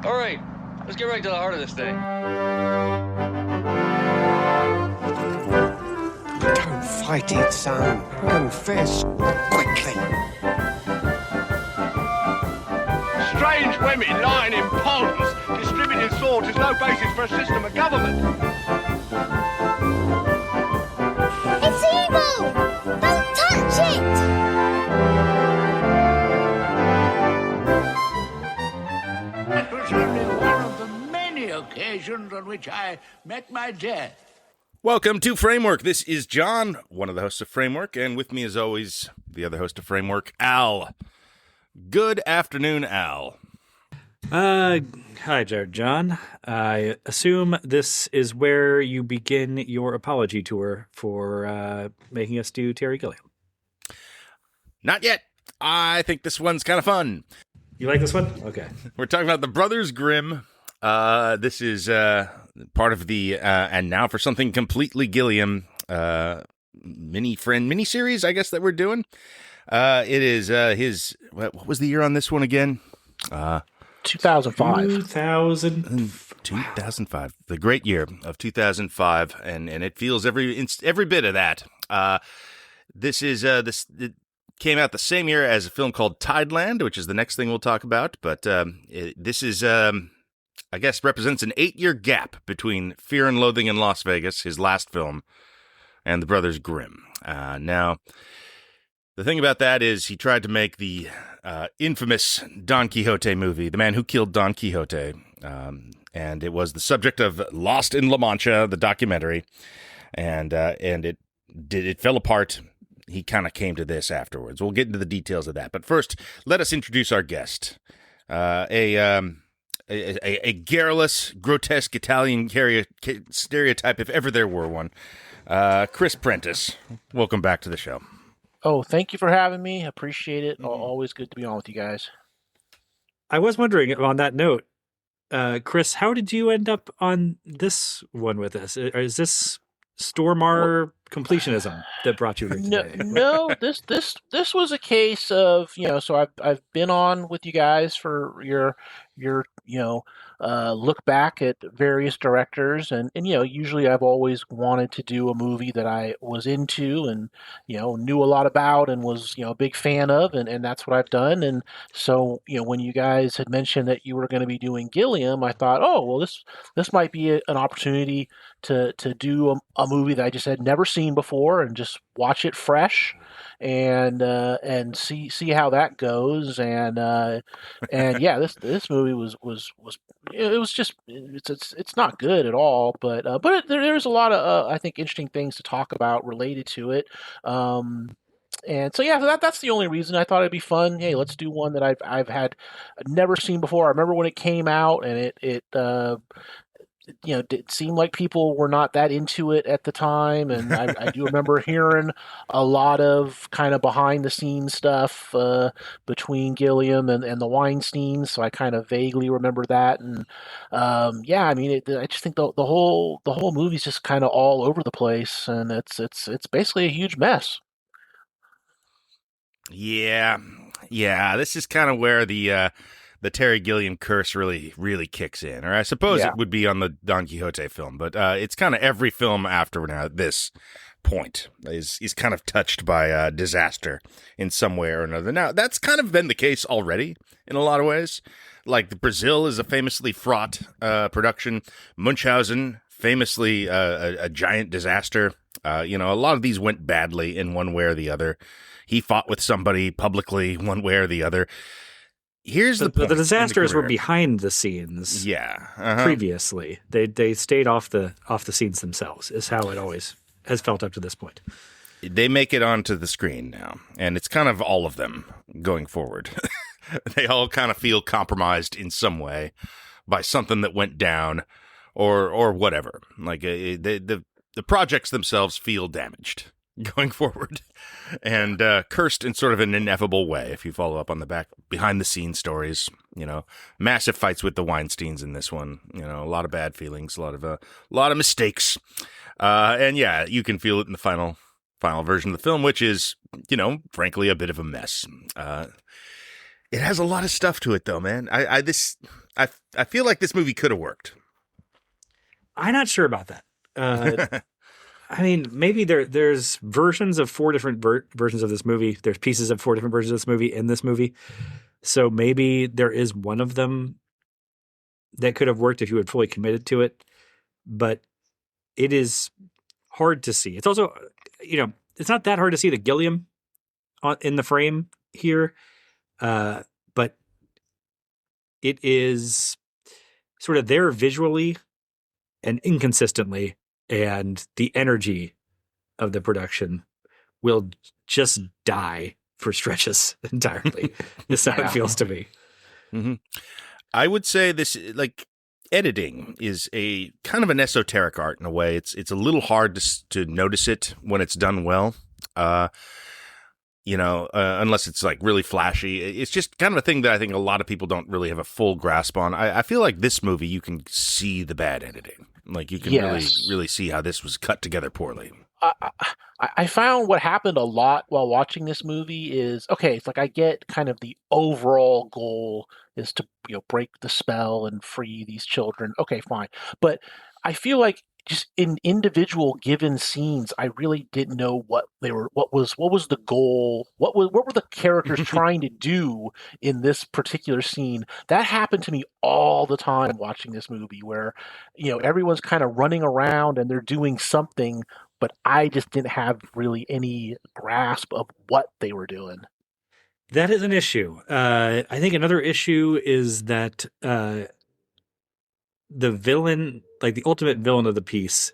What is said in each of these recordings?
All right, let's get right to the heart of this thing. Don't fight it, son. Confess quickly. Strange women lying in ponds, distributing swords is no basis for a system of government. It's evil! Don't touch it! That was only one of the many occasions on which I met my death. Welcome to Framework. This is John, one of the hosts of Framework, and with me as always, the other host of Framework, Al. Good afternoon, Al. Hi there, John. I assume this is where you begin your apology tour for making us do Terry Gilliam. Not yet. I think this one's kind of fun. You like this one? Okay. We're talking about the Brothers Grimm. This is part of the And Now for Something Completely Gilliam mini-series, I guess, that we're doing. It is his... What was the year on this one again? 2005. 2005. The great year of 2005, and it feels every bit of that. This is it came out the same year as a film called Tideland, which is the next thing we'll talk about. But this is, I guess, represents an 8-year gap between Fear and Loathing in Las Vegas, his last film, and The Brothers Grimm. Now, the thing about that is he tried to make the infamous Don Quixote movie, The Man Who Killed Don Quixote, and it was the subject of Lost in La Mancha, the documentary, and it fell apart. He kind of came to this afterwards. We'll get into the details of that, but first, let us introduce our guest, a garrulous, grotesque Italian stereotype, if ever there were one. Chris Prentice, welcome back to the show. Oh, thank you for having me. Appreciate it. Always good to be on with you guys. I was wondering, on that note, Chris, how did you end up on this one with us? Is this Stormar completionism that brought you here today? No, this was a case of, so I've been on with you guys for your look back at various directors, and usually I've always wanted to do a movie that I was into and knew a lot about and was a big fan of, and that's what I've done. And so when you guys had mentioned that you were going to be doing Gilliam, I thought, oh well, this might be an opportunity to do a movie that I just had never seen before and just watch it fresh and see how that goes. And yeah, this movie was just it's not good at all, but there's a lot of I think interesting things to talk about related to it. And so yeah, that's the only reason I thought it'd be fun. Hey, let's do one that I've never seen before. I remember when it came out, and it it seemed like people were not that into it at the time, and I do remember hearing a lot of kind of behind the scenes stuff between Gilliam and the Weinsteins, so I kind of vaguely remember that. And yeah, I mean, I just think the whole movie's just kind of all over the place, and it's basically a huge mess. Yeah, this is kind of where the Terry Gilliam curse really kicks in, or I suppose it would be on the Don Quixote film, but it's kind of every film after now at this point is kind of touched by disaster in some way or another. Now, that's kind of been the case already in a lot of ways. Like Brazil is a famously fraught production. Munchausen, famously a giant disaster. A lot of these went badly in one way or the other. He fought with somebody publicly one way or the other. Here's the point. The disasters were behind the scenes. Yeah. Previously, they stayed off the scenes themselves. Is how it always has felt up to this point. They make it onto the screen now, and it's kind of all of them going forward. They all kind of feel compromised in some way by something that went down, or whatever. Like the projects themselves feel damaged going forward, and cursed in sort of an ineffable way. If you follow up on the behind the scenes stories, massive fights with the Weinsteins in this one. A lot of bad feelings, a lot of mistakes, and yeah, you can feel it in the final version of the film, which is frankly a bit of a mess. It has a lot of stuff to it, though, man. I feel like this movie could have worked. I'm not sure about that. I mean, maybe there's versions of four different versions of this movie. There's pieces of four different versions of this movie in this movie. So maybe there is one of them that could have worked if you had fully committed to it. But it is hard to see. It's also, it's not that hard to see the Gilliam in the frame here. But it is sort of there visually and inconsistently, and the energy of the production will just die for stretches entirely. Is how it feels to me. Mm-hmm. I would say this, like, editing is a kind of an esoteric art in a way. It's a little hard to notice it when it's done well. Unless it's like really flashy. It's just kind of a thing that I think a lot of people don't really have a full grasp on. I feel like this movie, you can see the bad editing. Like you can really see how this was cut together poorly. I found what happened a lot while watching this movie is, okay, it's like I get kind of the overall goal is to break the spell and free these children. Okay, fine. But I feel like just in individual given scenes, I really didn't know what was the goal, what were the characters trying to do in this particular scene. That happened to me all the time watching this movie, where everyone's kind of running around and they're doing something, but I just didn't have really any grasp of what they were doing. That is an issue. I think another issue is that the villain, like the ultimate villain of the piece,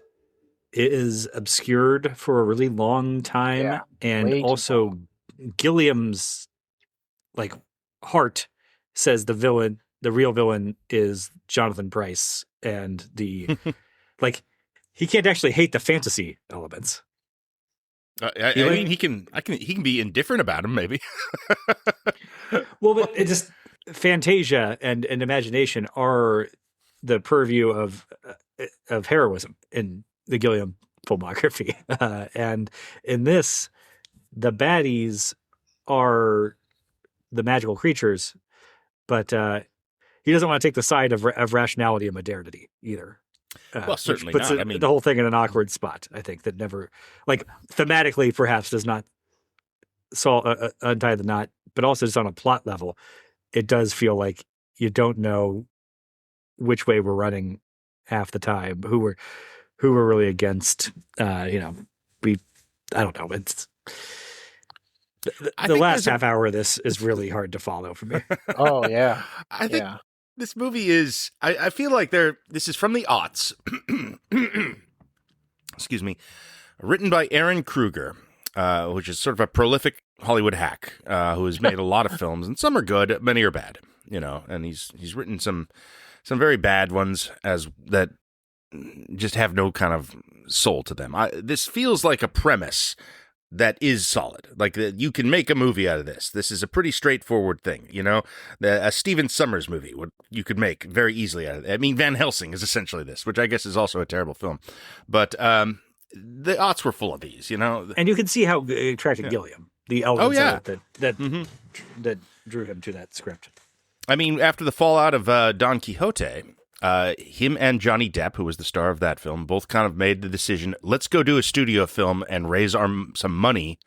is obscured for a really long time, and also Gilliam's heart says the real villain is Jonathan Pryce, and the he can't actually hate the fantasy elements. I mean, he can be indifferent about him, maybe. Well, but it just Fantasia and imagination are the purview of heroism in the Gilliam filmography, and in this, the baddies are the magical creatures, but he doesn't want to take the side of rationality and modernity either. Well, certainly puts not. I mean, the whole thing in an awkward spot. I think that never, thematically, perhaps does not untie the knot, but also just on a plot level, it does feel like you don't know which way we're running half the time. Who we're really against. I don't know. It's the last half hour of this is really hard to follow for me. Oh yeah, I think. This movie is, I feel like this is from the aughts. Excuse me. Written by Aaron Kruger, which is sort of a prolific Hollywood hack who has made a lot of films, and some are good, many are bad, and he's written some very bad ones that just have no kind of soul to them. This feels like a premise that is solid. Like you can make a movie out of this. This is a pretty straightforward thing, a Stephen Sommers movie you could make very easily out of it. I mean, Van Helsing is essentially this, which I guess is also a terrible film. But the aughts were full of these, And you can see how it attracted Gilliam, the elements of it that drew him to that script. I mean, after the fallout of Don Quixote, him and Johnny Depp, who was the star of that film, both kind of made the decision, let's go do a studio film and raise some money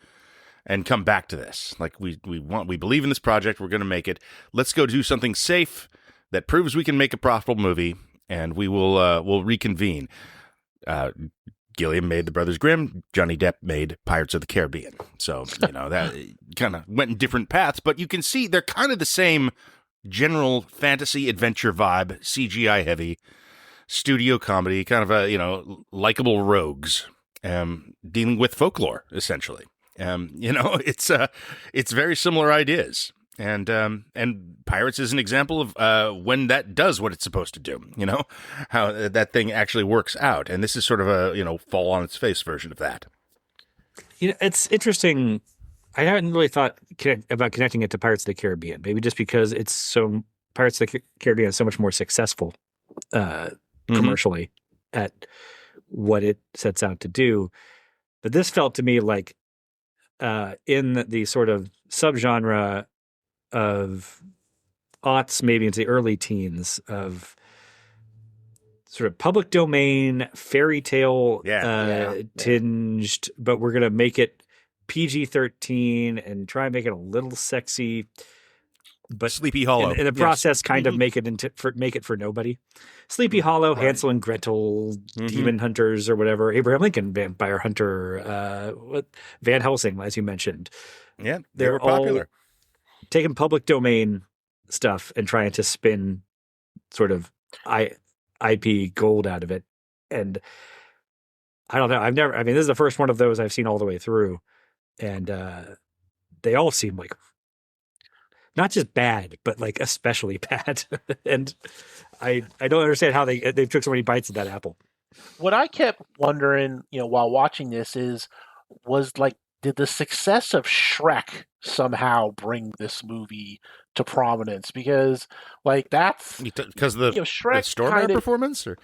and come back to this. Like we believe in this project, we're going to make it. Let's go do something safe that proves we can make a profitable movie, and we'll reconvene. Gilliam made The Brothers Grimm. Johnny Depp made Pirates of the Caribbean. So, that kind of went in different paths, but you can see they're kind of the same general fantasy adventure vibe, CGI heavy, studio comedy, kind of a, likable rogues, dealing with folklore, essentially. It's very similar ideas. And Pirates is an example of when that does what it's supposed to do, how that thing actually works out. And this is sort of a, fall on its face version of that. It's interesting. I hadn't really thought about connecting it to Pirates of the Caribbean, maybe just because Pirates of the Caribbean is so much more successful commercially at what it sets out to do. But this felt to me like in the sort of subgenre of aughts, maybe into the early teens, of sort of public domain fairy tale tinged, but we're gonna make it PG-13 and try and make it a little sexy, but Sleepy Hollow. in the process, kind of make it for nobody. Sleepy Hollow, Hansel and Gretel, Demon Hunters or whatever, Abraham Lincoln, Vampire Hunter, Van Helsing, as you mentioned. Yeah, they were popular. Taking public domain stuff and trying to spin sort of IP gold out of it. And I don't know. This is the first one of those I've seen all the way through. And they all seem like not just bad, but like especially bad. And I don't understand how they took so many bites of that apple. What I kept wondering, while watching this was like, did the success of Shrek somehow bring this movie to prominence? Because like that's because of the Shrek the Stormare performance, or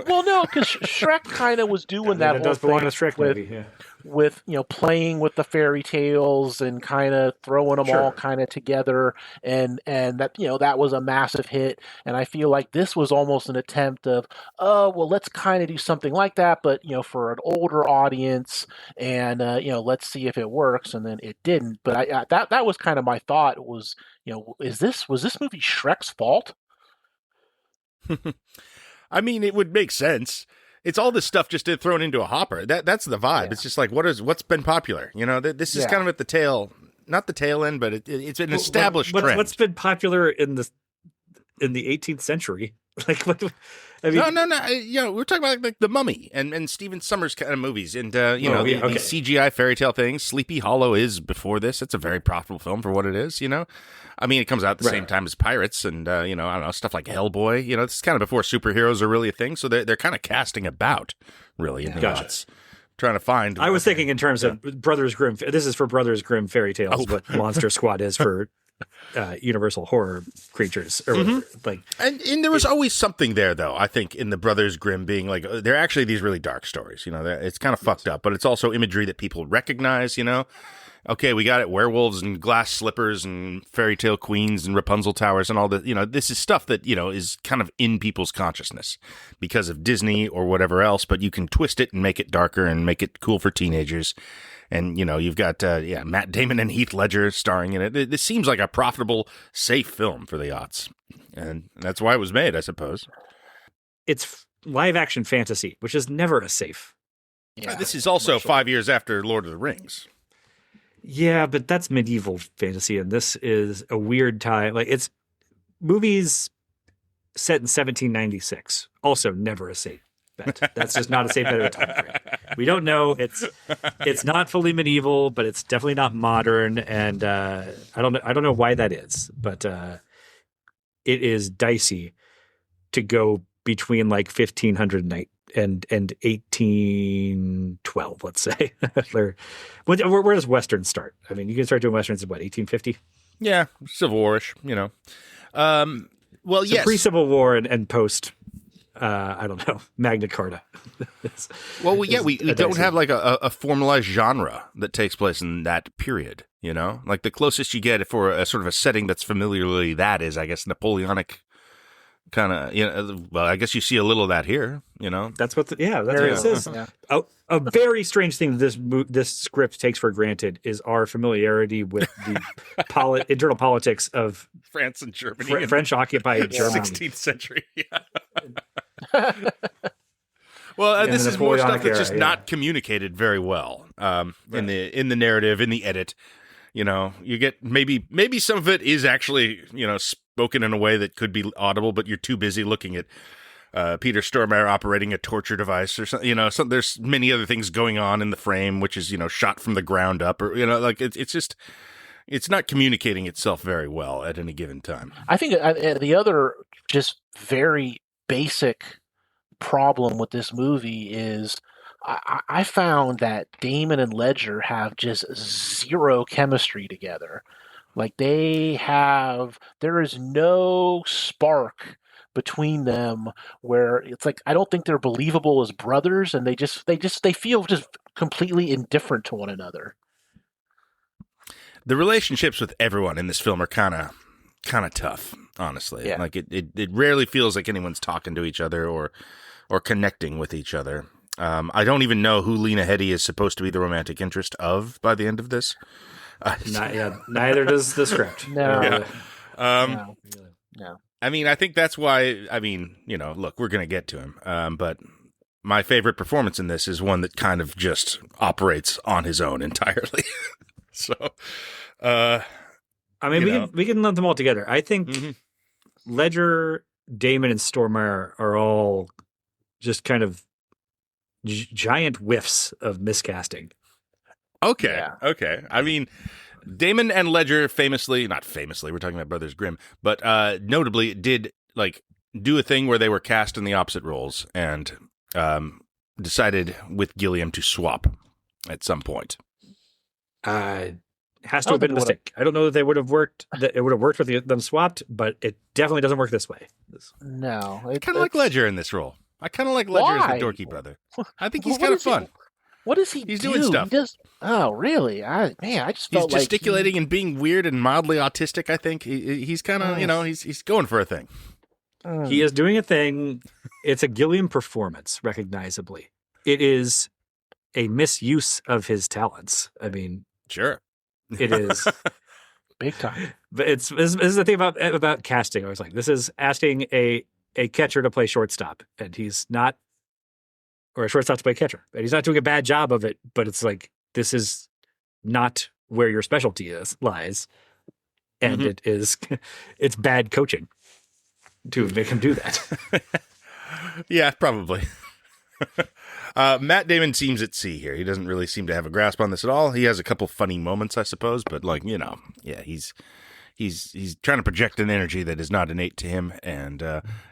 well, no, because Shrek kind of was doing that whole does belong thing in a Shrek movie, yeah. with playing with the fairy tales and kind of throwing them all kind of together, and that that was a massive hit. And I feel like this was almost an attempt of, oh well, let's kind of do something like that, but for an older audience, and let's see if it works. And then it didn't. But that was kind of my thought was, was this movie Shrek's fault? I mean, it would make sense. It's all this stuff just thrown into a hopper. That's the vibe. Yeah. It's just like what's been popular. This is kind of at the tail, not the tail end, but it's an established trend. What's been popular in the 18th century? Like what? I mean, no. We're talking about like The Mummy and Stephen Sommers kind of movies, and these CGI fairy tale things. Sleepy Hollow is before this. It's a very profitable film for what it is. I mean, it comes out at the same time as Pirates, and I don't know, stuff like Hellboy. This is kind of before superheroes are really a thing, so they're kind of casting about really in the lots, trying to find. I was thinking in terms of Brothers Grimm. This is for Brothers Grimm fairy tales. What Monster Squad is for Universal horror creatures, or like. And there was always something there, though. I think in the Brothers Grimm being like, they're actually these really dark stories. It's kind of fucked up, but it's also imagery that people recognize. Okay, we got it. Werewolves and glass slippers and fairy tale queens and Rapunzel towers and all that. This is stuff that, is kind of in people's consciousness because of Disney or whatever else, but you can twist it and make it darker and make it cool for teenagers. And, you've got, Matt Damon and Heath Ledger starring in it. This seems like a profitable, safe film for the aughts. And that's why it was made, I suppose. It's live action fantasy, which is never a safe. Yeah, this is also 5 years after Lord of the Rings. Yeah, but that's medieval fantasy, and this is a weird time. Like, it's movies set in 1796. Also, never a safe bet. That's just not a safe bet at a time frame. We don't know. It's not fully medieval, but it's definitely not modern, and I don't know why that is, but it is dicey to go between like 1500 and 1812, let's say. Where does Western start? I mean, you can start doing Westerns in what, 1850? Yeah, Civil War-ish, Well, yes. Pre-Civil War and post, I don't know, Magna Carta. We don't have like a formalized genre that takes place in that period, Like the closest you get for a sort of a setting that's familiarly that is, I guess, Napoleonic kind of, well, I guess you see a little of that here, That's what that's what this is. Yeah. A very strange thing this script takes for granted is our familiarity with the internal politics of France and Germany. French occupied Germany. 16th century. Yeah. Well, this is more stuff that's just not communicated very well in the narrative, in the edit. You get maybe some of it is actually, spoken in a way that could be audible, but you're too busy looking at Peter Stormare operating a torture device or something. There's many other things going on in the frame, which is, shot from the ground up, or, like it's just, it's not communicating itself very well at any given time. I think the other just very basic problem with this movie is I found that Damon and Ledger have just zero chemistry together. Like there is no spark between them where it's like, I don't think they're believable as brothers, and they feel just completely indifferent to one another. The relationships with everyone in this film are kind of tough, honestly. Yeah. Like it rarely feels like anyone's talking to each other or connecting with each other. I don't even know who Lena Headey is supposed to be the romantic interest of by the end of this. Neither does the script. No. Yeah. No. I mean, I think that's why. I mean, look, we're gonna get to him. But my favorite performance in this is one that kind of just operates on his own entirely. So, I mean, we can lump them all together. I think Ledger, Damon, and Stormare are all just kind of giant whiffs of miscasting. Okay. Yeah. Okay. I mean, Damon and Ledger not famously, we're talking about Brothers Grimm, but notably did do a thing where they were cast in the opposite roles and decided with Gilliam to swap at some point. Has to have been a mistake. I don't know that they would have worked. That it would have worked with them swapped, but it definitely doesn't work this way. No. I kind of like Ledger in this role. I kind of like Ledger as the dorky brother. I think he's kind of fun. What does he do? He's doing stuff. Oh, really? I just felt he's gesticulating and being weird and mildly autistic. I think he's kind of he's going for a thing. He is doing a thing. It's a Gilliam performance, recognizably. It is a misuse of his talents. I mean, sure, it is big time. But this is the thing about casting. I was like, this is asking a catcher to play shortstop, and he's not, or a shortstop to play catcher, and he's not doing a bad job of it. But it's like, this is not where your specialty lies, and it's bad coaching to make him do that. Yeah, probably. Matt Damon seems at sea here. He doesn't really seem to have a grasp on this at all. He has a couple funny moments, I suppose, but he's trying to project an energy that is not innate to him, and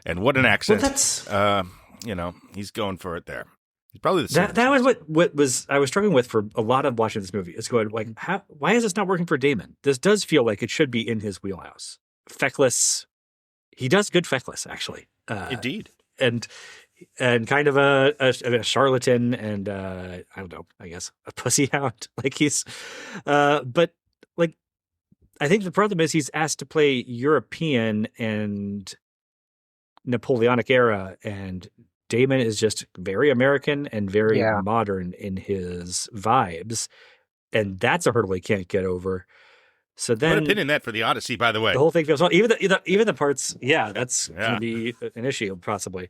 what an accent. Well, he's going for it there. He's probably the same. That was what was I was struggling with for a lot of watching this movie. It's going like, why is this not working for Damon? This does feel like it should be in his wheelhouse. Feckless, he does good feckless, actually. Indeed, and kind of a charlatan, and I don't know, I guess a pussy hound. Like he's, but like, I think the problem is he's asked to play European and Napoleonic era, and Damon is just very American and very modern in his vibes, and that's a hurdle he can't get over. So then, put a pin in that for the Odyssey, by the way. The whole thing feels even the parts. Yeah, that's going to be an issue possibly.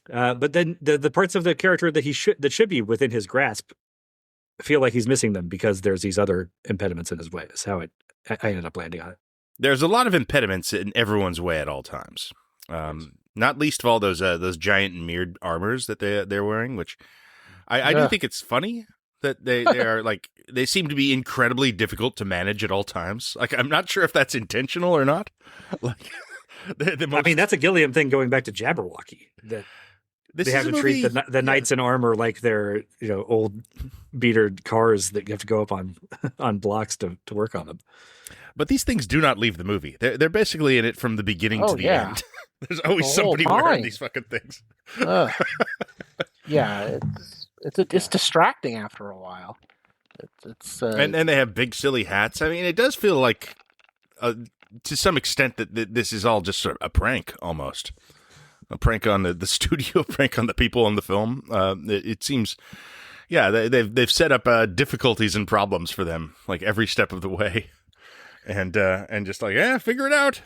But then the parts of the character that should be within his grasp feel like he's missing them because there's these other impediments in his way. Is how I ended up landing on it. There's a lot of impediments in everyone's way at all times. Not least of all those giant mirrored armors that they're wearing, which I do think it's funny that they are like, they seem to be incredibly difficult to manage at all times. Like, I'm not sure if that's intentional or not. Like, I mean, that's a Gilliam thing going back to Jabberwocky, that they have to treat the knights in armor like they're old beatered cars that you have to go up on blocks to work on them. But these things do not leave the movie. They're basically in it from the beginning to the end. There's always somebody wearing these fucking things. Yeah, it's distracting after a while. And they have big silly hats. I mean, it does feel like, to some extent, that this is all just sort of a prank, almost a prank on the studio, prank on the people in the film. It seems, they've set up difficulties and problems for them like every step of the way, and just like figure it out,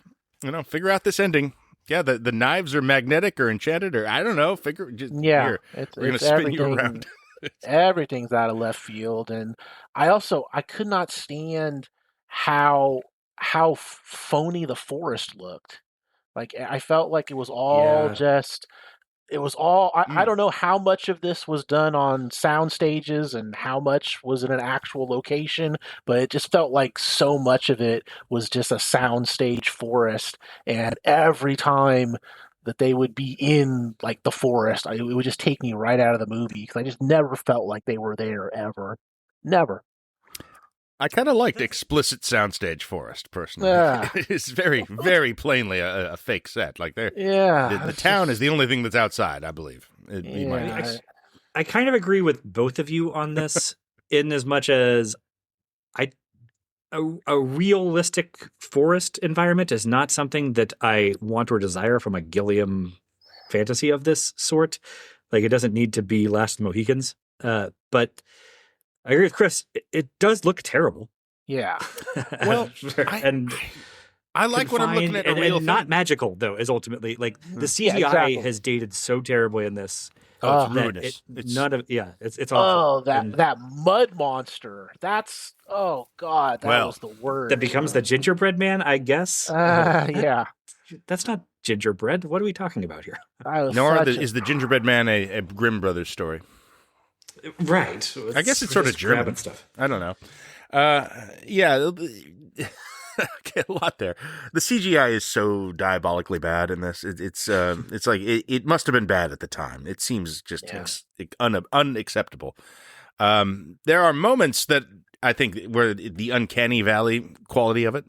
figure out this ending. Yeah, the knives are magnetic or enchanted, or I don't know. Here, we're gonna spin you around. Everything's out of left field, and I could not stand how phony the forest looked. Like, I felt like it was all I don't know how much of this was done on sound stages and how much was in an actual location, but it just felt like so much of it was just a sound stage forest. And every time that they would be in like the forest, it would just take me right out of the movie because I just never felt like they were there ever. Never. I kind of liked explicit soundstage forest, personally. It's very, very plainly a fake set. Like, the town is the only thing that's outside, I believe. I kind of agree with both of you on this, in as much as a realistic forest environment is not something that I want or desire from a Gilliam fantasy of this sort. Like, it doesn't need to be Last of the Mohicans. But I agree with Chris. It does look terrible. Yeah. Well, and I like when I'm looking at a real and not magical, though, is ultimately like the CGI exactly. has dated so terribly in this. it's that ruinous. It's awful. That mud monster. That's God, that was the word. That becomes the gingerbread man, I guess. Yeah. That's not gingerbread. What are we talking about here? Is the gingerbread man a Grimm Brothers story? Right. I guess it's sort of German stuff. I don't know. Yeah, okay, a lot there. The CGI is so diabolically bad in this. It's like it must have been bad at the time. It seems just unacceptable. There are moments that I think where the uncanny valley quality of it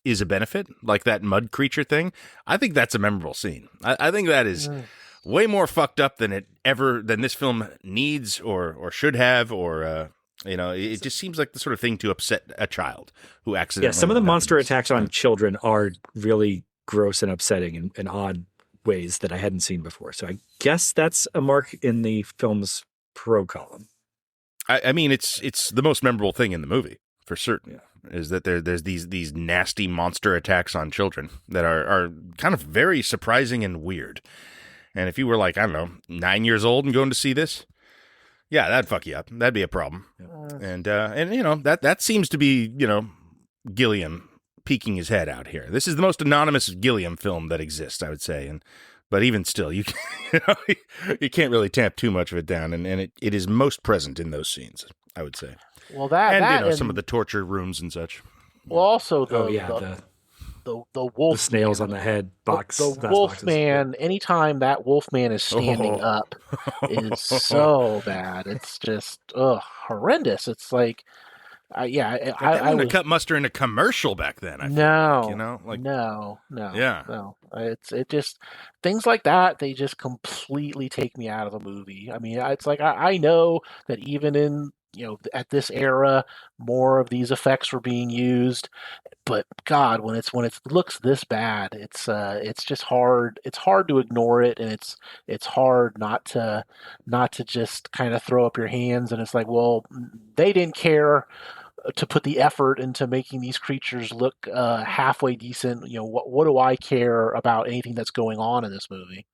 is a benefit, like that mud creature thing. I think that's a memorable scene. I think that is way more fucked up than this film needs or should have, or it just seems like the sort of thing to upset a child who accidentally. Yeah, some of the monster attacks on children are really gross and upsetting in odd ways that I hadn't seen before. So I guess that's a mark in the film's pro column. I mean, it's the most memorable thing in the movie for certain. Yeah. Is that there's these nasty monster attacks on children that are kind of very surprising and weird. And if you were like, I don't know, 9 years old and going to see this, yeah, that'd fuck you up. That'd be a problem. And that seems to be, Gilliam peeking his head out here. This is the most anonymous Gilliam film that exists, I would say. But even still, you can't really tamp too much of it down, and it is most present in those scenes, I would say. Well, some of the torture rooms and such. Well, also the wolf, the snails on the head box. The wolf man. Anytime that wolf man is standing up, is so bad. It's just horrendous. It's like, I would cut muster in a commercial back then. No. It's just things like that. They just completely take me out of the movie. I mean, it's like I know that even in at this era, more of these effects were being used, but God, when it looks this bad, it's just hard. It's hard to ignore it, and it's hard not to just kind of throw up your hands. And it's like, well, they didn't care to put the effort into making these creatures look halfway decent. What do I care about anything that's going on in this movie?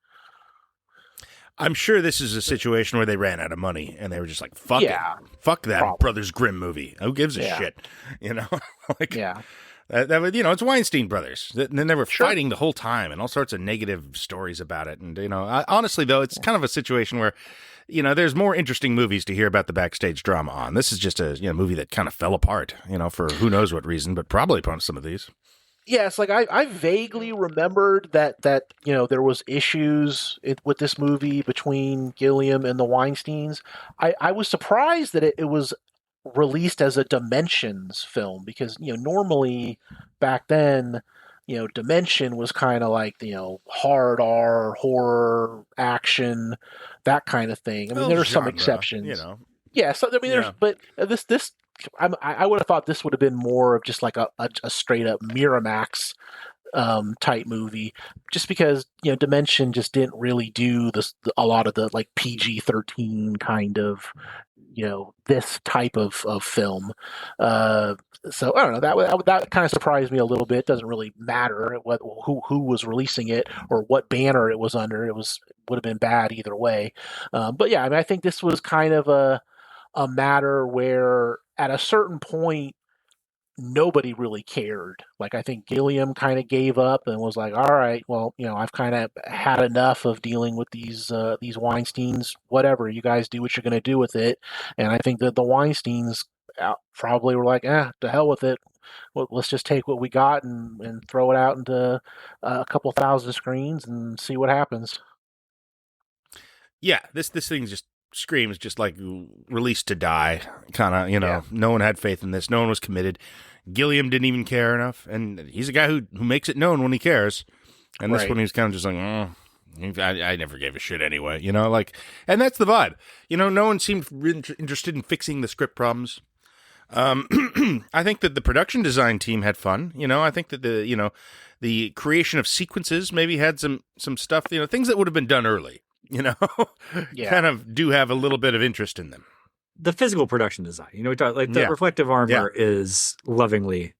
I'm sure this is a situation where they ran out of money and they were just like, fuck it. Fuck that probably. Brothers Grimm movie. Who gives a shit? It's Weinstein Brothers. And then they were fighting the whole time and all sorts of negative stories about it. And, honestly, though, it's kind of a situation where, there's more interesting movies to hear about the backstage drama on. This is just a movie that kind of fell apart, for who knows what reason, but probably upon some of these. Yeah, it's like I vaguely remembered that there was issues with this movie between Gilliam and the Weinsteins. I was surprised that it was released as a Dimensions film, because normally back then Dimension was kind of like hard R, horror, action, that kind of thing. I mean, there are some exceptions. Yeah, so I mean, but this. I would have thought this would have been more of just like a straight up Miramax type movie, just because Dimension just didn't really do a lot of the like PG-13 kind of this type of film. So I don't know, that kind of surprised me a little bit. It doesn't really matter who was releasing it or what banner it was under. Would have been bad either way. But yeah, I mean, I think this was kind of a matter where at a certain point nobody really cared. Like, I think Gilliam kind of gave up and was like, all right, well, I've kind of had enough of dealing with these Weinsteins. Whatever, you guys do what you're going to do with it. And I think that the Weinsteins probably were like, to hell with it. Well, let's just take what we got and throw it out into a couple thousand screens and see what happens. Yeah, this thing just screams just like released to die, kind of, No one had faith in this. No one was committed. Gilliam didn't even care enough, and he's a guy who makes it known when he cares. And this one, he was kind of just like, I never gave a shit anyway, and that's the vibe. No one seemed interested in fixing the script problems. I think that the production design team had fun. I think that the creation of sequences maybe had some stuff, things that would have been done early, Yeah. kind of do have a little bit of interest in them. The physical production design, we talk like the reflective armor is lovingly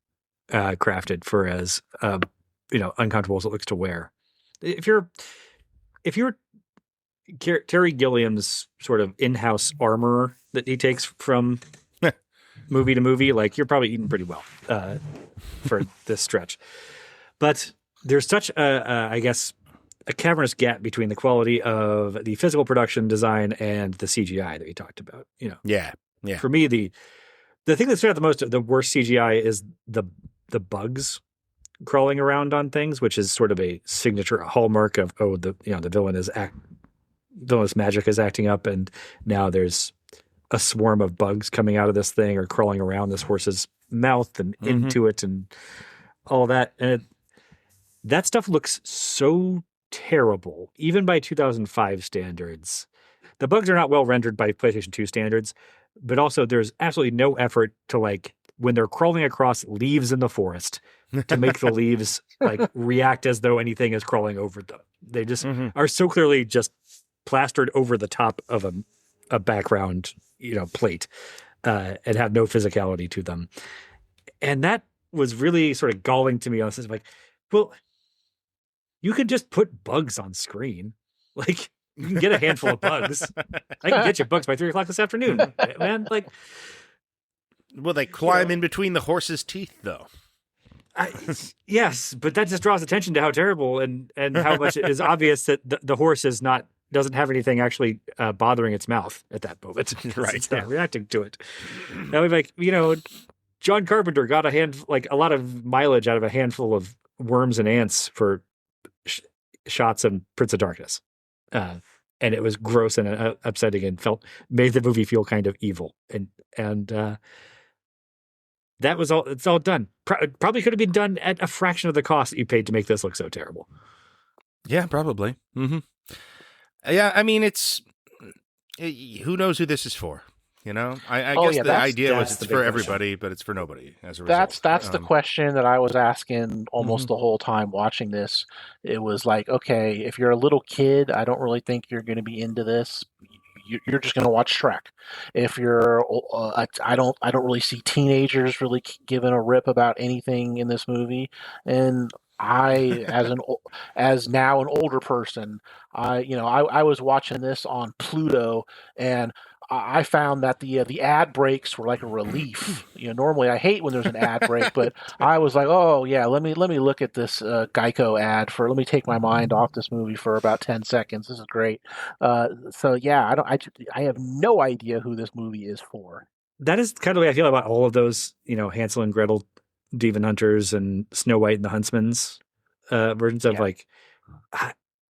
crafted for as uncomfortable as it looks to wear. If you're Terry Gilliam's sort of in-house armorer that he takes from movie to movie, like you're probably eating pretty well for this stretch. But there's such I guess a cavernous gap between the quality of the physical production design and the CGI that we talked about. Yeah. For me, the thing that stood out the most, the worst CGI is the bugs crawling around on things, which is sort of a signature hallmark of the villainous magic is acting up, and now there's a swarm of bugs coming out of this thing or crawling around this horse's mouth and into it and all that. And that stuff looks so terrible, even by 2005 standards. The bugs are not well rendered by PlayStation 2 standards, but also there's absolutely no effort to, like, when they're crawling across leaves in the forest, to make the leaves like react as though anything is crawling over them. They just are so clearly just plastered over the top of a background, plate, and have no physicality to them. And that was really sort of galling to me on this. Like, well, you could just put bugs on screen. Like, you can get a handful of bugs. I can get you bugs by 3:00 this afternoon, man. Like, will they climb in between the horse's teeth, though? Yes, but that just draws attention to how terrible and how much it is obvious that the horse doesn't have anything actually bothering its mouth at that moment. Right, it's not reacting to it. Now, like, John Carpenter got a lot of mileage out of a handful of worms and ants for shots in Prince of Darkness, and it was gross and upsetting and made the movie feel kind of evil and. That was all. It's all done. Probably could have been done at a fraction of the cost that you paid to make this look so terrible. Yeah, probably. Yeah, I mean, who knows who this is for? I guess the idea was it's for everybody, but it's for nobody as a result. That's the question that I was asking almost the whole time watching this. It was like, okay, if you're a little kid, I don't really think you're going to be into this. You're just going to watch Shrek. If you're, I don't really see teenagers really giving a rip about anything in this movie. And I, as now an older person, I was watching this on Pluto, and I found that the ad breaks were like a relief. Normally I hate when there's an ad break, but I was like, oh yeah, let me look at this Geico ad let me take my mind off this movie for about 10 seconds. This is great. So yeah, I have no idea who this movie is for. That is kind of the way I feel about all of those, Hansel and Gretel, Demon Hunters, and Snow White and the Huntsman's versions of like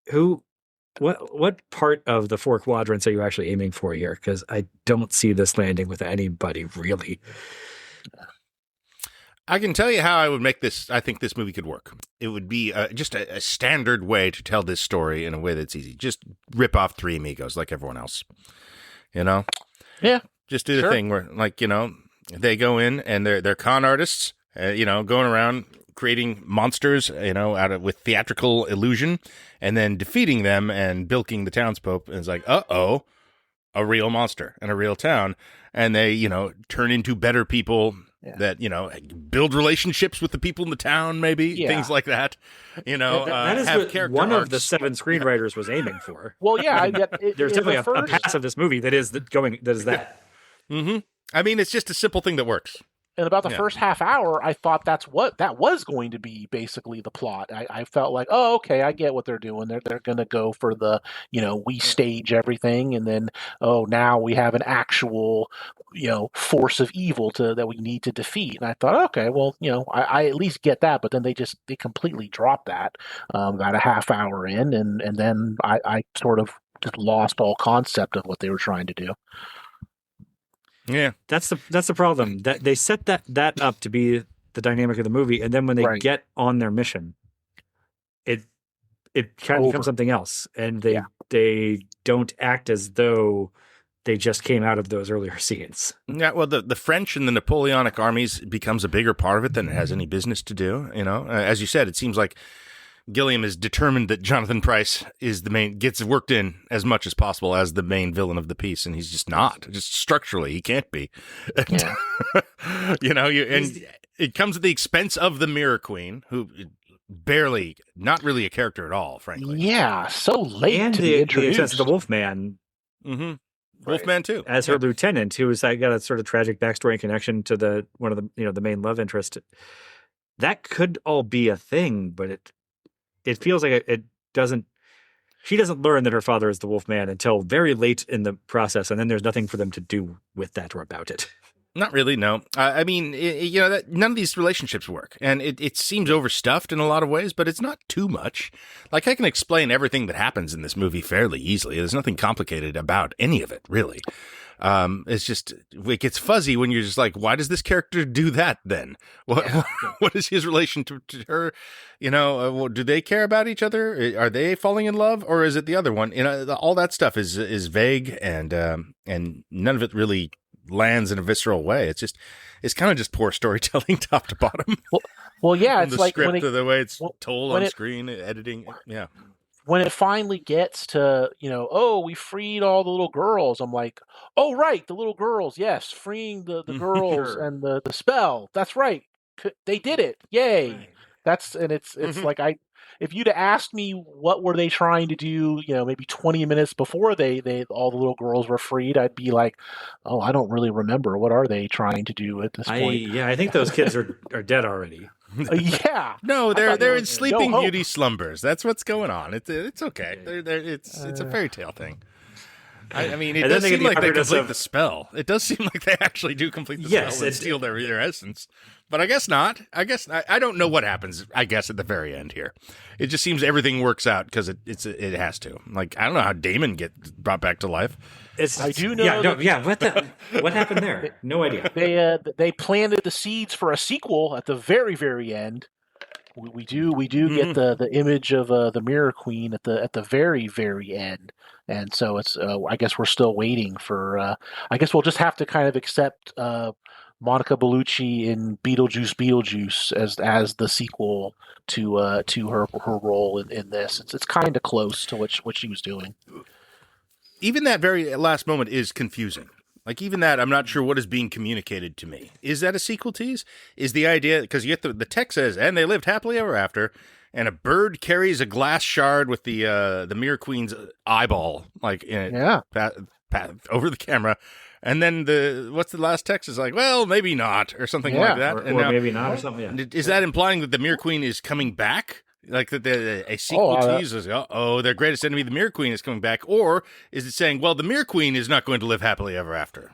who. What part of the 4 quadrants are you actually aiming for here? Because I don't see this landing with anybody, really. I can tell you how I would make this. I think this movie could work. It would be just a standard way to tell this story in a way that's easy. Just rip off Three Amigos like everyone else. Yeah. Just do the thing where, like, they go in and they're con artists, going around creating monsters, with theatrical illusion, and then defeating them and bilking the townsfolk. And it's like, a real monster and a real town. And they, turn into better people that, build relationships with the people in the town, maybe things like that. That is have what one arcs. of the 7 screenwriters was aiming for. Well, yeah, there's definitely a pass of this movie that is that. Mm-hmm. I mean, it's just a simple thing that works. And about the first half hour, I thought that was going to be basically the plot. I felt like, oh, okay, I get what they're doing. They're going to go for the, we stage everything, and then, now we have an actual, force of evil that we need to defeat. And I thought, okay, well, I at least get that. But then they completely dropped that about a half hour in, and then I sort of just lost all concept of what they were trying to do. Yeah, that's the problem. That they set that up to be the dynamic of the movie, and then when they get on their mission, it kind of becomes something else, and they don't act as though they just came out of those earlier scenes. Yeah, well, the French and the Napoleonic armies becomes a bigger part of it than it has any business to do. As you said, it seems like Gilliam is determined that Jonathan Pryce is gets worked in as much as possible as the main villain of the piece, and he's just not. Just structurally, he can't be. Yeah. It comes at the expense of the Mirror Queen, who not really a character at all, frankly. Yeah, so late And to the be introduced. expense of the Wolfman. Mm-hmm. Wolfman too, as her lieutenant, who was got a sort of tragic backstory and connection to one of the main love interest. That could all be a thing, but it feels like it doesn't. She doesn't learn that her father is the Wolfman until very late in the process, and then there's nothing for them to do with that or about it. Not really, no. I mean, none of these relationships work, and it seems overstuffed in a lot of ways, but it's not too much. Like, I can explain everything that happens in this movie fairly easily. There's nothing complicated about any of it, really. It's just, it gets fuzzy when you're just like, why does this character do that then? What is his relation to her? Do they care about each other? Are they falling in love, or is it the other one? All that stuff is vague, and none of it really lands in a visceral way. It's kind of just poor storytelling, top to bottom. Well, yeah, it's the like script, the way it's told on screen, editing. Yeah. When it finally gets to, we freed all the little girls, I'm like, oh, right, the little girls, yes, freeing the girls Sure. and the spell. That's right. They did it. Yay. Right. It's like if you'd have asked me what were they trying to do, maybe 20 minutes before they all the little girls were freed, I'd be like, oh, I don't really remember. What are they trying to do at this point? I think those kids are dead already. Yeah. No, they're in Sleeping no Beauty slumbers. That's what's going on. It's okay. It's a fairy tale thing. I mean, it does seem like they complete the spell. It does seem like they actually do complete the spell and steal their essence. But I guess not. I don't know what happens, I guess, at the very end here. It just seems everything works out because it has to. Like, I don't know how Damon gets brought back to life. I do know. What happened there? No idea. They planted the seeds for a sequel at the very, very end. We do get the image of the Mirror Queen at the very, very end, and so it's. I guess we're still waiting for. I guess we'll just have to kind of accept Monica Bellucci in Beetlejuice as the sequel to her role in this. It's kind of close to what she was doing. Even that very last moment is confusing. Like, even that, I'm not sure what is being communicated to me. Is that a sequel tease? Is the idea, because you get the text says, and they lived happily ever after, and a bird carries a glass shard with the Mirror Queen's eyeball, like, in it, over the camera. And then what's the last text? Is like, well, maybe not, or something like that. Or now, maybe not, or something. Yeah. Is that implying that the Mirror Queen is coming back? Like that a sequel tease is, their greatest enemy, the Mirror Queen, is coming back? Or is it saying, well, the Mirror Queen is not going to live happily ever after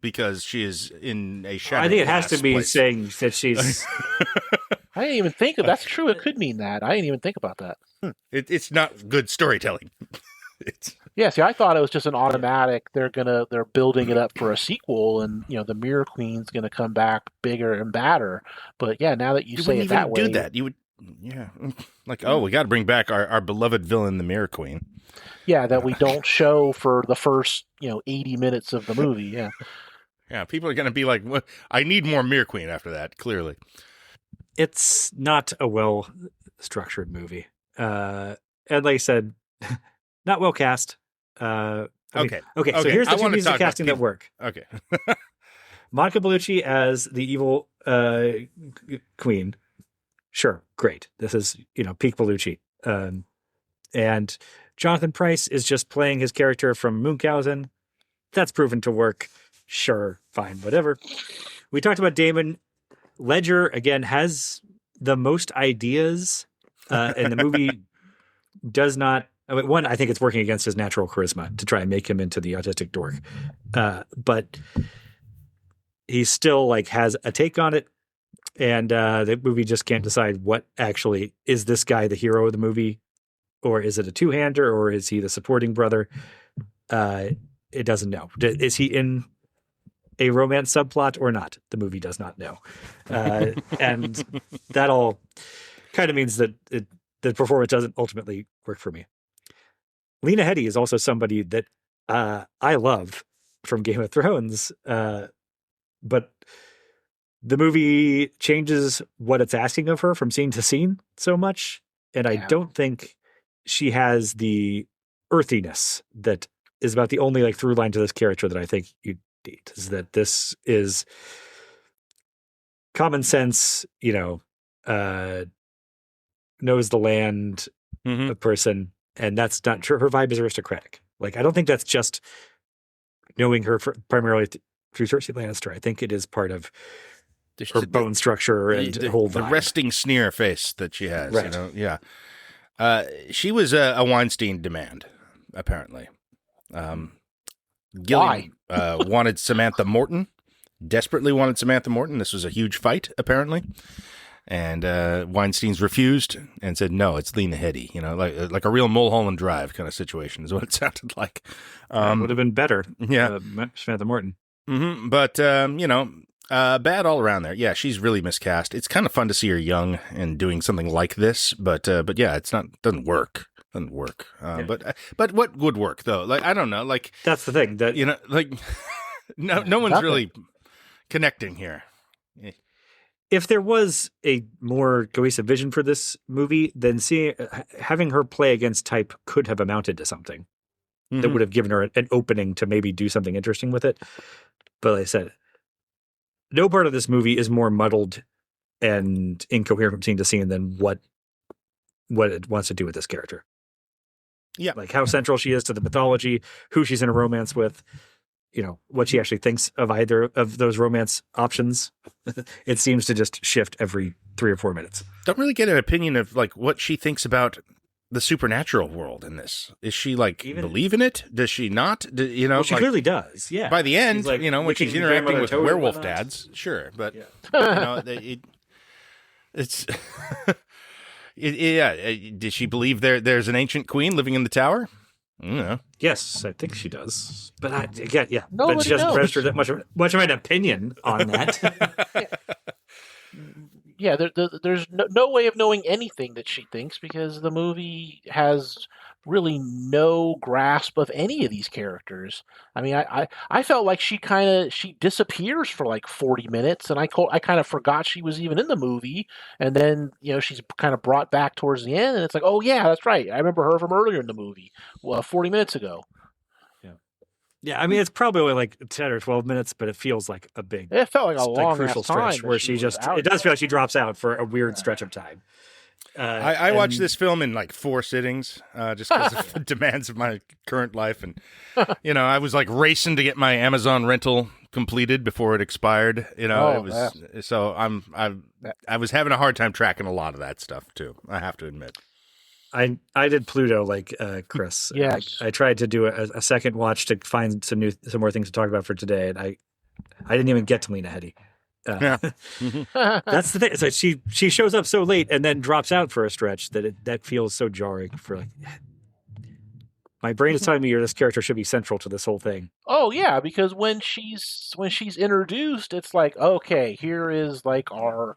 because she is in a shadow? I think it has to be saying that she's... I didn't even think of that's true. It could mean that. I didn't even think about that. It's not good storytelling. Yeah, see, I thought it was just an automatic. They're building it up for a sequel, and the Mirror Queen's gonna come back bigger and badder. But yeah, now that you say it that way, do that. You would. Yeah, like, we got to bring back our beloved villain, the Mirror Queen. Yeah, that we don't show for the first 80 minutes of the movie. Yeah, yeah. People are going to be like, well, I need more Mirror Queen after that. Clearly, it's not a well structured movie, and like I said, not well cast. Okay. So here's the two pieces of casting that work. Okay, Monica Bellucci as the evil queen. Sure, great. This is, peak Bellucci. And Jonathan Pryce is just playing his character from Munchausen. That's proven to work. Sure, fine, whatever. We talked about Damon. Ledger, again, has the most ideas, and the movie does not... one, I think it's working against his natural charisma to try and make him into the autistic dork. But he still, has a take on it. And the movie just can't decide what actually is this guy the hero of the movie, or is it a two-hander, or is he the supporting brother? It doesn't know. Is he in a romance subplot or not? The movie does not know, and that all kind of means that the performance doesn't ultimately work for me. Lena Headey is also somebody that I love, from Game of Thrones, but the movie changes what it's asking of her from scene to scene so much, and I don't think she has the earthiness that is about the only like through line to this character that I think you need. Is that this is common sense, knows the land, a person, and that's not true. Her vibe is aristocratic. Like, I don't think that's just knowing her primarily through Cersei Lannister. I think it is part of her bone structure and whole vibe. The resting sneer face that she has. Right. Yeah. She was a Weinstein demand, apparently. Gilliam wanted Samantha Morton, desperately wanted Samantha Morton. This was a huge fight, apparently. And Weinstein's refused and said, no, it's Lena Headey, like a real Mulholland Drive kind of situation is what it sounded like. Would have been better. Yeah. Samantha Morton. Mm-hmm. But, bad all around there. Yeah, she's really miscast. It's kind of fun to see her young and doing something like this, but yeah, doesn't work. But what would work though? Like, I don't know. Like, that's the thing that, no one's really connecting here. If there was a more cohesive vision for this movie, then having her play against type could have amounted to something that would have given her an opening to maybe do something interesting with it. But like I said, no part of this movie is more muddled and incoherent from scene to scene than what it wants to do with this character. Yeah. Like how central she is to the mythology, who she's in a romance with, what she actually thinks of either of those romance options. It seems to just shift every 3 or 4 minutes. Don't really get an opinion of like what she thinks about the supernatural world in this. Is she believe in it? Does she not? Well, she clearly does. Yeah. By the end, like, when she's interacting with werewolf dads, sure, but it's did she believe there's an ancient queen living in the tower? Yeah. Yes, I think she does. But but she Nobody doesn't knows. register that much of an opinion on that. Yeah, there's no way of knowing anything that she thinks because the movie has really no grasp of any of these characters. I mean, I felt like she disappears for like 40 minutes, and I kind of forgot she was even in the movie, and then she's kind of brought back towards the end, and it's like, oh yeah, that's right, I remember her from earlier in the movie, 40 minutes ago. Yeah, I mean, it's probably only like 10 or 12 minutes, but it feels like a big. It felt like a long crucial time stretch where she just. It does feel like she drops out for a weird stretch of time. I watched this film in like 4 sittings, just because of the demands of my current life, and I was like racing to get my Amazon rental completed before it expired. So I was having a hard time tracking a lot of that stuff too. I have to admit. I did Pluto like Chris. Yes. I tried to do a second watch to find some more things to talk about for today, and I didn't even get to Lena Headey. That's the thing. It's like she shows up so late and then drops out for a stretch that feels so jarring. For like, my brain is telling me this character should be central to this whole thing. Oh yeah, because when she's introduced, it's like, okay, here is like our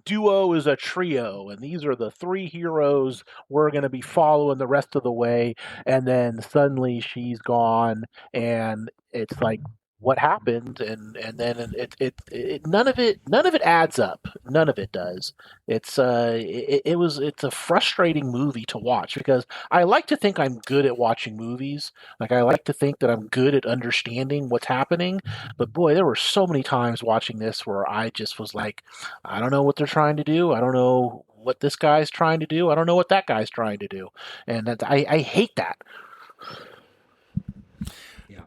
duo is a trio, and these are the 3 heroes we're going to be following the rest of the way. And then suddenly she's gone, and it's like, what happened? And then it none of it adds up. None of it does. It's a frustrating movie to watch because I like to think I'm good at watching movies. Like I like to think that I'm good at understanding what's happening. But boy, there were so many times watching this where I just was like, I don't know what they're trying to do. I don't know what this guy's trying to do. I don't know what that guy's trying to do. And I hate that.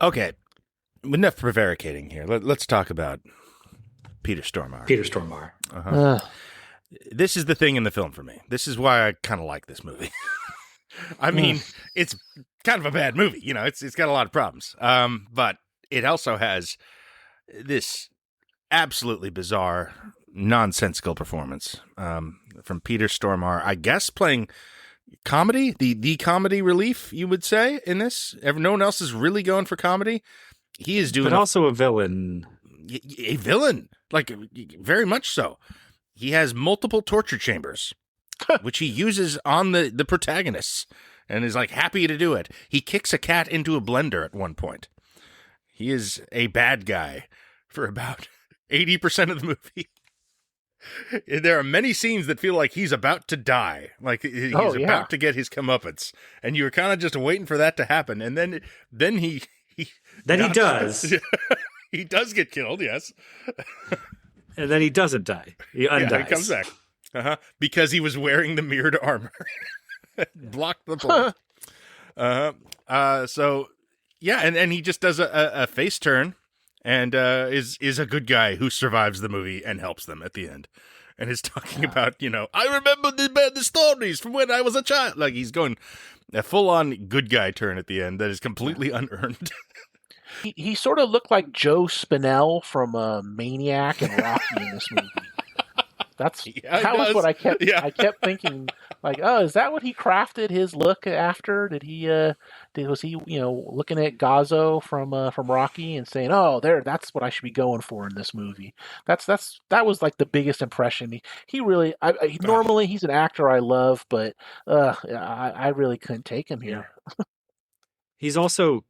Okay. Enough prevaricating here. Let's talk about Peter Stormare. This is the thing in the film for me. This is why I kind of like this movie. I mean, it's kind of a bad movie. It's got a lot of problems. But it also has this absolutely bizarre, nonsensical performance from Peter Stormare. I guess playing comedy, the comedy relief, you would say, in this. No one else is really going for comedy. He is doing, but also a villain. A villain, like very much so. He has multiple torture chambers, which he uses on the protagonists, and is like happy to do it. He kicks a cat into a blender at one point, He is a bad guy for about 80% of the movie. There are many scenes that feel like he's about to die, like he's about to get his comeuppance, and you're kind of just waiting for that to happen, and then he does. He does get killed, yes, and then he doesn't die. He undies. Yeah, he comes back because he was wearing the mirrored armor, blocked the bullet. So yeah, and he just does a face turn. And is a good guy who survives the movie and helps them at the end, and is talking about, I remember the stories from when I was a child. Like, he's going a full-on good guy turn at the end that is completely unearned. He sort of looked like Joe Spinell from Maniac and Rocky in this movie. That was what I kept. Yeah. I kept thinking, like, oh, is that what he crafted his look after? Did he? Was he? Looking at Gazzo from Rocky and saying, oh, that's what I should be going for in this movie. That was like the biggest impression. He really. Normally he's an actor I love, but I really couldn't take him here. He's also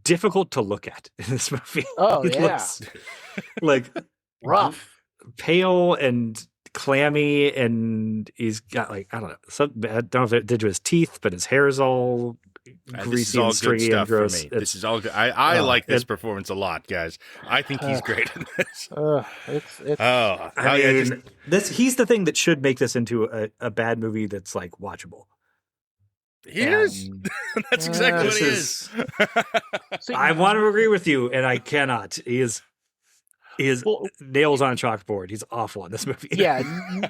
difficult to look at in this movie. Oh, he looks like rough, pale, and clammy, and he's got, like, I don't know, I don't know if it did to his teeth, but his hair is all greasy and stringy and gross. This is all good. I like this performance a lot, guys. I think he's great in this. He's the thing that should make this into a bad movie that's, like, watchable. He is. That's exactly what he is. I want to agree with you, and I cannot. He is nails on a chalkboard. He's awful in this movie. Yeah,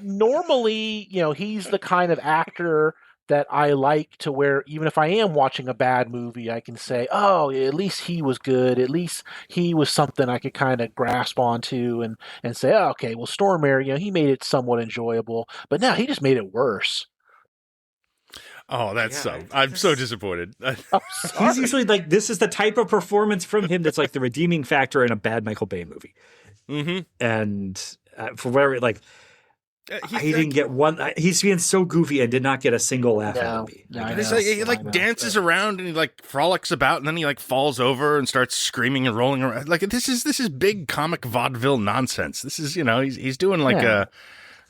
normally, he's the kind of actor that I like, to where even if I am watching a bad movie, I can say, oh, at least he was good. At least he was something I could kind of grasp onto and say, oh, okay, well, Stormare, he made it somewhat enjoyable. But now he just made it worse. Oh, I'm so disappointed. He's usually like, this is the type of performance from him that's like the redeeming factor in a bad Michael Bay movie. Mm-hmm. And for whatever, like, he didn't get one. He's being so goofy and did not get a single laugh out of me. He dances around and he like frolics about, and then he like falls over and starts screaming and rolling around. Like, this is big comic vaudeville nonsense. This is, he's doing like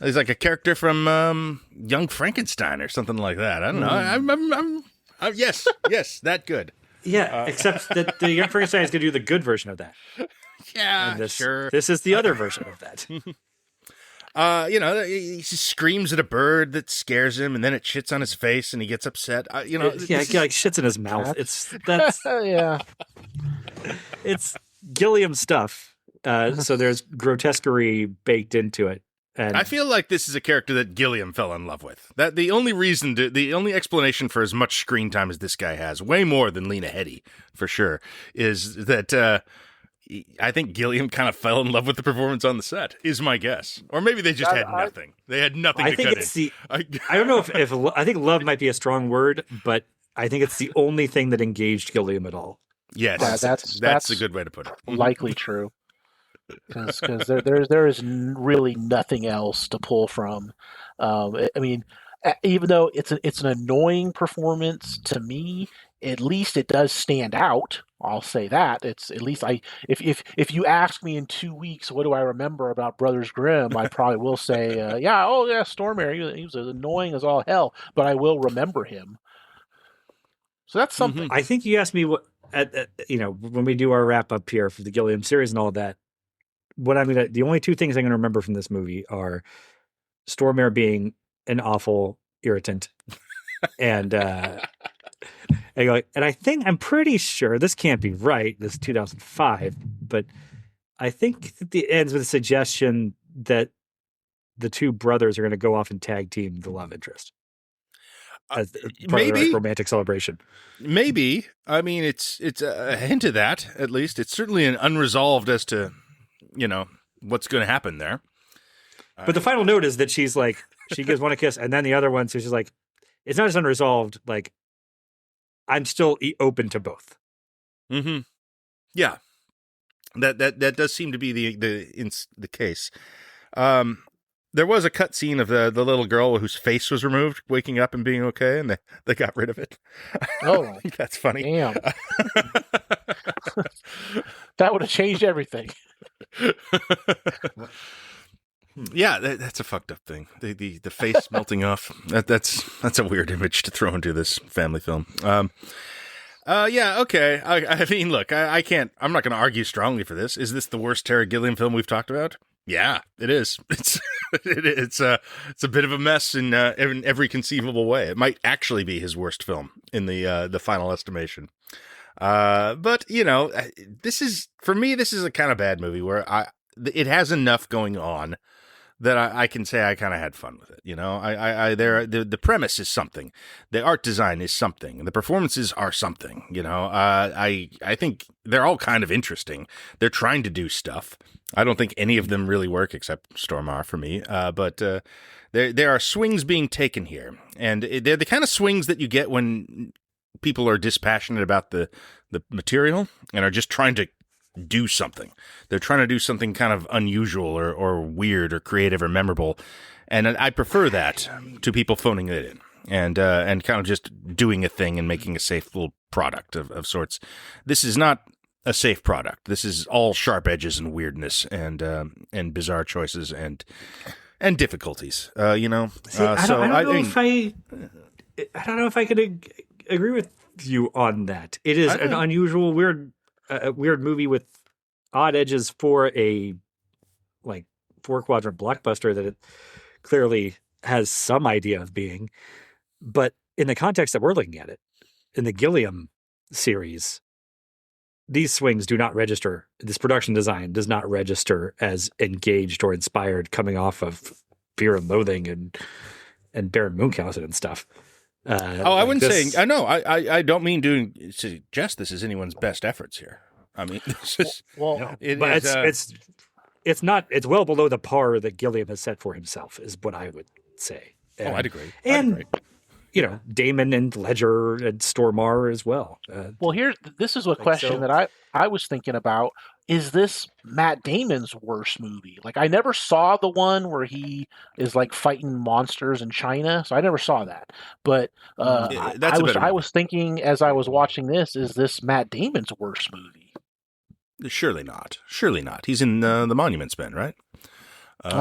he's like a character from Young Frankenstein or something like that. I don't know. I'm yes, that good. Yeah, except that the Young Frankenstein is going to do the good version of that. Yeah, sure. This is the other version of that. He screams at a bird that scares him, and then it shits on his face, and he gets upset. Like shits in his mouth. That's yeah. It's Gilliam stuff. So there's grotesquerie baked into it. And I feel like this is a character that Gilliam fell in love with. That the only explanation for as much screen time as this guy has, way more than Lena Headey, for sure, is that I think Gilliam kind of fell in love with the performance on the set, is my guess. Or maybe they just had nothing. They had nothing to cut in. I don't know if I think love might be a strong word, but I think it's the only thing that engaged Gilliam at all. Yes, that's a good way to put it. Likely true. Because there is really nothing else to pull from. I mean, even though it's an annoying performance to me, at least it does stand out. I'll say that. It's at least if you ask me in 2 weeks, what do I remember about Brothers Grimm, I probably will say, Stormare. He was annoying as all hell, but I will remember him. So that's something. I think you asked me what when we do our wrap up here for the Gilliam series and all that. The only two things I'm going to remember from this movie are Stormare being an awful irritant, and I'm pretty sure this can't be right. This is 2005, but I think that it ends with a suggestion that the two brothers are going to go off and tag team the love interest. As part of their romantic celebration. Maybe. I mean, it's a hint of that, at least. It's certainly an unresolved as to what's going to happen there. But the final note is that she's like, she gives one a kiss, and then the other one, so she's like, it's not as unresolved. Like, I'm still open to both. Mm-hmm. Yeah, that does seem to be the case. There was a cut scene of the little girl whose face was removed, waking up and being okay, and they got rid of it. Oh, that's funny. Damn. That would have changed everything. Yeah, that's a fucked up thing. The face melting off. That's a weird image to throw into this family film. Yeah, okay. I mean, look, I can't. I'm not going to argue strongly for this. Is this the worst Terry Gilliam film we've talked about? Yeah, it is. It's a bit of a mess in every conceivable way. It might actually be his worst film in the final estimation. But you know, for me, this is a kind of bad movie where it has enough going on that I can say I kind of had fun with it. You know, the premise is something, the art design is something, the performances are something. You know, I think they're all kind of interesting. They're trying to do stuff. I don't think any of them really work except Stormar for me. But there are swings being taken here, and they're the kind of swings that you get when people are dispassionate about the material and are just trying to do something. They're trying to do something kind of unusual or weird or creative or memorable, and I prefer that to people phoning it in and kind of just doing a thing and making a safe little product of sorts. This is not a safe product. This is all sharp edges and weirdness and bizarre choices and difficulties. You know, See, I don't know if I could agree with you on that. It is an unusual, weird movie with odd edges for a 4-quadrant blockbuster that it clearly has some idea of being. But in the context that we're looking at it, in the Gilliam series, these swings do not register. This production design does not register as engaged or inspired coming off of Fear and Loathing and Baron Munchausen and stuff. I wouldn't say. I know. I don't mean to suggest this is anyone's best efforts here. I mean, this is it's not. It's well below the par that Gilliam has set for himself, is what I would say. I'd agree. And you know, Damon and Ledger and Stormar as well. Well, this is a question that I was thinking about. Is this Matt Damon's worst movie? Like, I never saw the one where he is like fighting monsters in China, so I never saw that. But I was thinking as I was watching this, is this Matt Damon's worst movie? Surely not. Surely not. He's in the Monuments Men, right?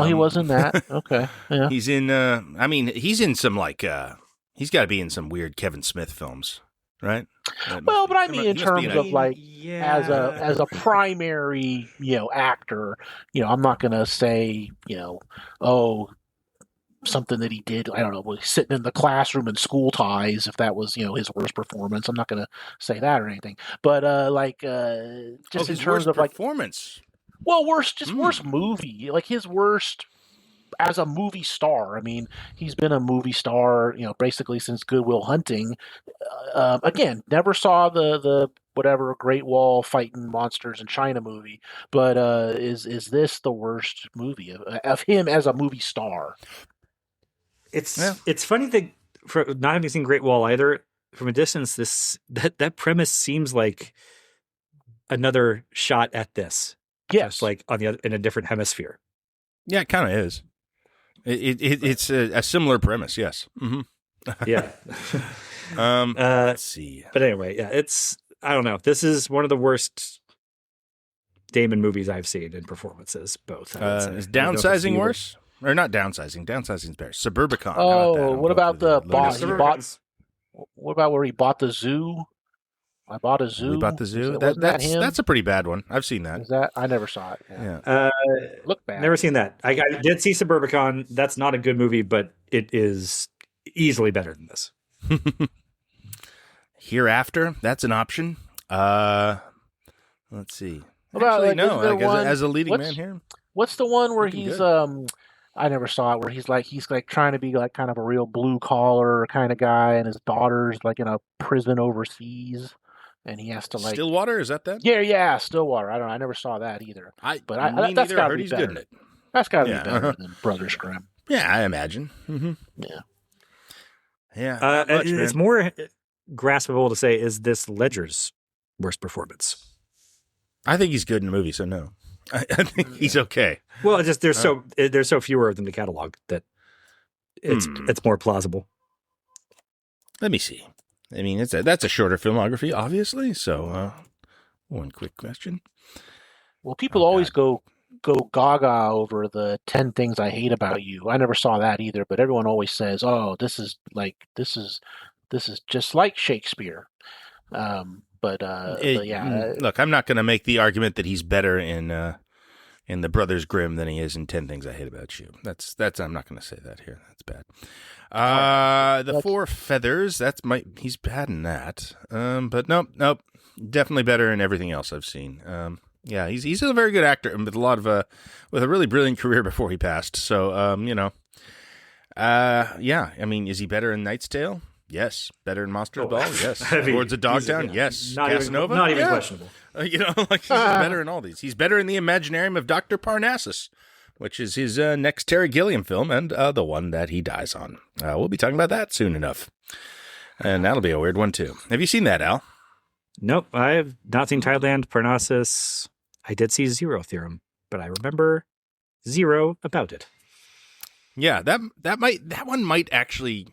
He was in that. Okay. Yeah. He's in. I mean, he's in some he's got to be in some weird Kevin Smith films, right? Well, but I mean, in terms of as a primary, actor, I'm not going to say, something that he did. I don't know, sitting in the classroom in School Ties, if that was, his worst performance. I'm not going to say that or anything. But just in terms of performance. Well, worst movie, like his worst as a movie star. I mean, he's been a movie star, basically since Good Will Hunting. Again, never saw the whatever Great Wall fighting monsters in China movie, but is this the worst movie of him as a movie star? It's funny that for not having seen Great Wall either, from a distance, that premise seems like another shot at this. Yes, just like in a different hemisphere. Yeah, it kind of is. It's a similar premise, yes. Mm-hmm. Yeah. Let's see. But anyway, yeah, I don't know. This is one of the worst Damon movies I've seen in performances, both. Is Downsizing worse? Or not Downsizing. Downsizing's better. Suburbicon. Oh, what about the boss? What about where he bought the zoo? I bought a zoo. We bought the zoo. That's a pretty bad one. I've seen that. Is that? I never saw it. Yeah. Look bad. Never seen that. I did see Suburbicon. That's not a good movie, but it is easily better than this. Hereafter, that's an option. Let's see. Actually, no. As a leading man here. What's the one where he's I never saw it, where he's trying to be like kind of a real blue collar kind of guy, and his daughter's like in a prison overseas, and he has to like Stillwater. Is that? Yeah, Stillwater. I don't know. I never saw that either. That's got to be better. Good in it. That's got to be better than Brothers Grimm. Yeah, I imagine. Mm-hmm. Yeah. It's more graspable to say, is this Ledger's worst performance? I think he's good in the movie, so no. I think he's okay. Well, it's just there's so fewer of them to catalog that it's more plausible. Let me see. I mean, that's a shorter filmography, obviously. So One quick question. Well, people always go gaga over the 10 things I hate about you. I never saw that either, but everyone always says, "Oh, this is just like Shakespeare." But yeah. Look, I'm not going to make the argument that he's better in the Brothers Grimm than he is in 10 Things I Hate About You. That's I'm not going to say that here. That's bad. The Four Feathers. He's bad in that. But nope. Definitely better in everything else I've seen. Yeah, he's a very good actor with with a really brilliant career before he passed. So yeah. I mean, is he better in Knight's Tale? Yes. Better in Monsters Ball? Yes. Lords of Dogtown? Yes. Casanova? Not even questionable. He's better in all these. He's better in The Imaginarium of Dr. Parnassus, which is his next Terry Gilliam film and the one that he dies on. We'll be talking about that soon enough. And that'll be a weird one, too. Have you seen that, Al? Nope, I have not seen Thailand, Parnassus. I did see Zero Theorem, but I remember zero about it. Yeah, that one might actually...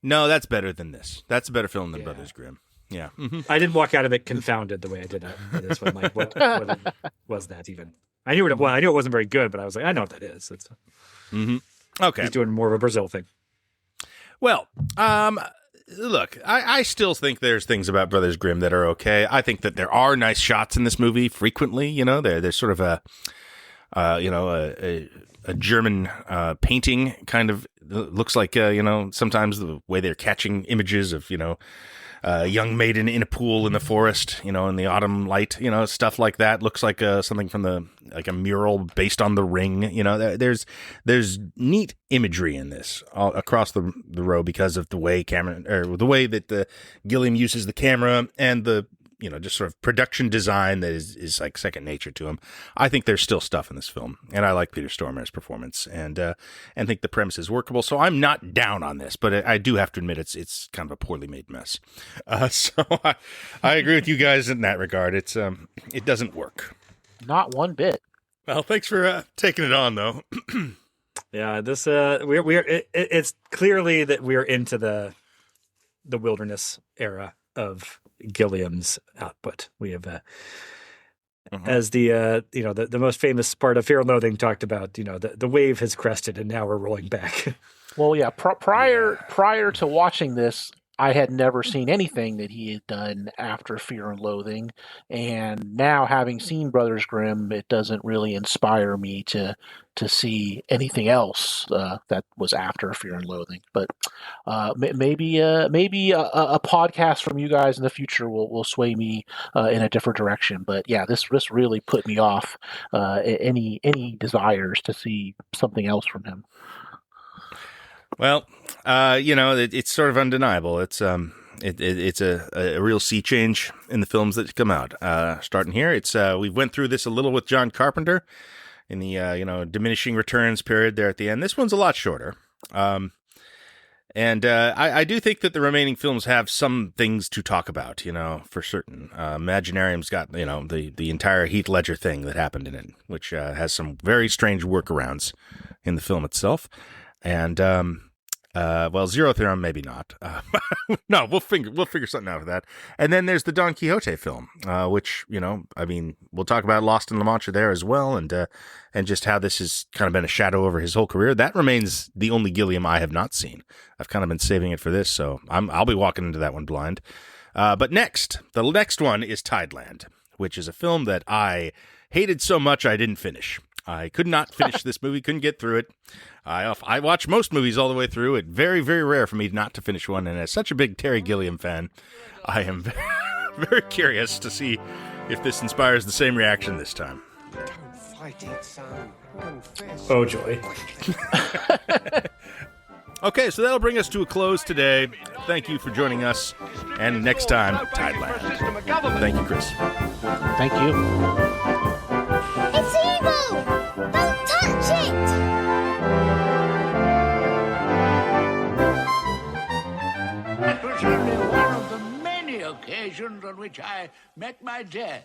No, that's better than this. That's a better film than Brothers Grimm. Yeah. Mm-hmm. I didn't walk out of it confounded the way I did this one. Like, what was that even? I knew it wasn't very good, but I was like, I know what that is. It's okay. He's doing more of a Brazil thing. Well, look, I still think there's things about Brothers Grimm that are okay. I think that there are nice shots in this movie frequently. There's sort of a German painting kind of looks like, sometimes the way they're catching images of, a young maiden in a pool in the forest, in the autumn light, stuff like that. Looks like something from a mural based on The Ring. There's neat imagery in this all across the row because of the way that Gilliam uses the camera and the just sort of production design that is like second nature to him. I think there's still stuff in this film, and I like Peter Stormare's performance, and think the premise is workable. So I'm not down on this, but I do have to admit it's kind of a poorly made mess. So I agree with you guys in that regard. It doesn't work. Not one bit. Well, thanks for taking it on, though. Yeah, this it's clearly that we're into the wilderness era of Gilliam's output. We have as the most famous part of Fear and Loathing talked about, the wave has crested and now we're rolling back. Well, yeah, prior to watching this, I had never seen anything that he had done after Fear and Loathing, and now having seen Brothers Grimm, it doesn't really inspire me to see anything else that was after Fear and Loathing. But maybe a podcast from you guys in the future will sway me in a different direction. But yeah, this really put me off any desires to see something else from him. Well, it's sort of undeniable. It's a real sea change in the films that come out. Starting here, we went through this a little with John Carpenter in the diminishing returns period there at the end. This one's a lot shorter, and I do think that the remaining films have some things to talk about. For certain. Imaginarium's got the entire Heath Ledger thing that happened in it, which has some very strange workarounds in the film itself. And, Zero Theorem, maybe not. No, we'll figure something out of that. And then there's the Don Quixote film, which, we'll talk about Lost in La Mancha there as well. And just how this has kind of been a shadow over his whole career. That remains the only Gilliam I have not seen. I've kind of been saving it for this. So I'll be walking into that one blind. But the next one is Tideland, which is a film that I hated so much I didn't finish. I could not finish this movie, couldn't get through it. I watch most movies all the way through. It's very, very rare for me not to finish one. And as such a big Terry Gilliam fan, I am very, very curious to see if this inspires the same reaction this time. Don't fight it, son. Confess. Oh, joy. Okay, so that'll bring us to a close today. Thank you for joining us. And next time, Tideland. Thank you, Chris. Thank you. It's evil! Don't touch it! That was only one of the many occasions on which I met my death.